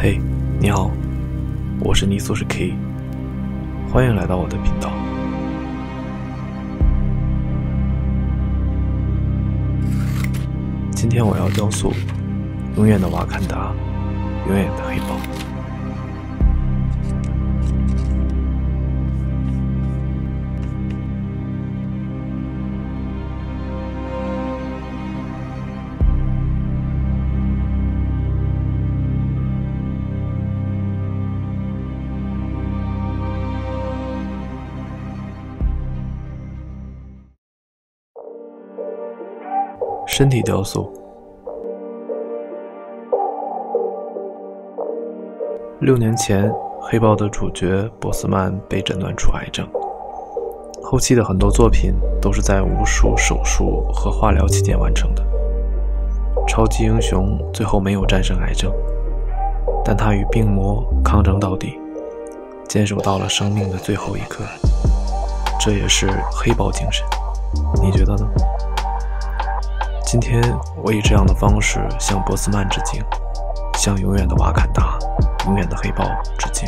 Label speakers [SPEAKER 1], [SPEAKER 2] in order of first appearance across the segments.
[SPEAKER 1] 嘿，你好，我是泥塑是 K， 欢迎来到我的频道。今天我要雕塑永远的瓦坎达，永远的黑豹。身体雕塑。6年前，黑豹的主角波斯曼被诊断出癌症，后期的很多作品都是在无数手术和化疗期间完成的。超级英雄最后没有战胜癌症，但他与病魔抗争到底，坚守到了生命的最后一刻，这也是黑豹精神，你觉得呢？今天我以这样的方式向波斯曼致敬，向永远的瓦坎达，永远的黑豹致敬。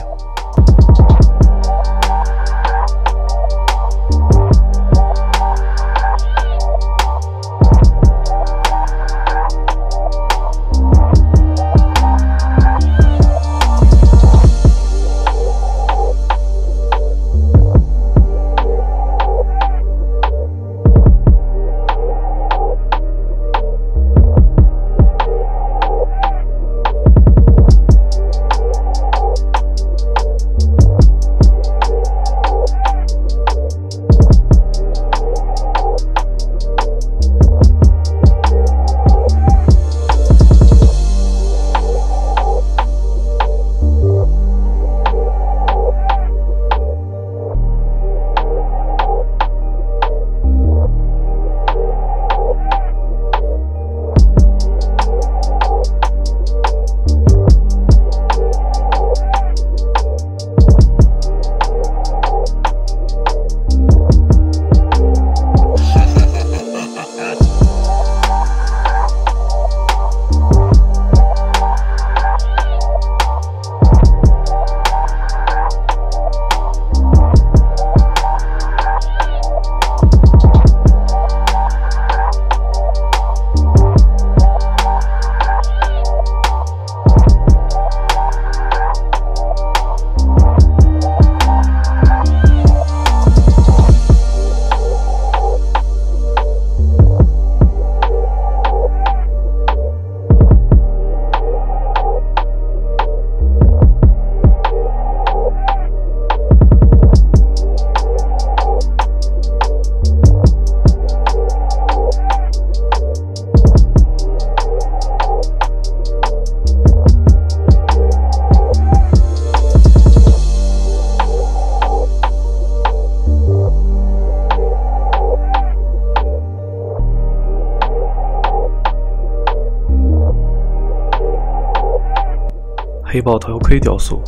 [SPEAKER 1] 黑豹头盔雕塑。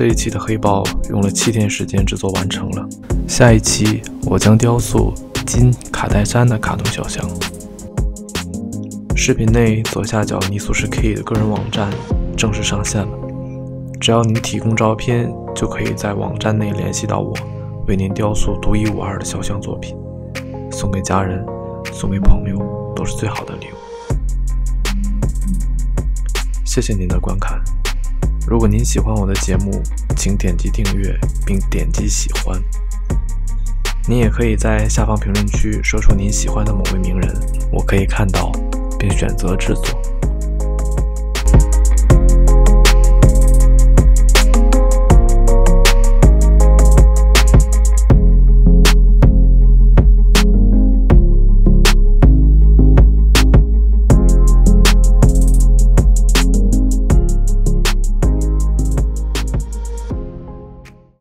[SPEAKER 1] 这一期的黑豹用了7天时间制作完成了，下一期我将雕塑金卡戴珊的卡通小象。视频内左下角泥塑师 K 的个人网站正式上线了，只要您提供照片，就可以在网站内联系到我，为您雕塑独一无二的小象作品，送给家人，送给朋友，都是最好的礼物。谢谢您的观看，如果您喜欢我的节目，请点击订阅并点击喜欢。您也可以在下方评论区说出您喜欢的某位名人，我可以看到并选择制作。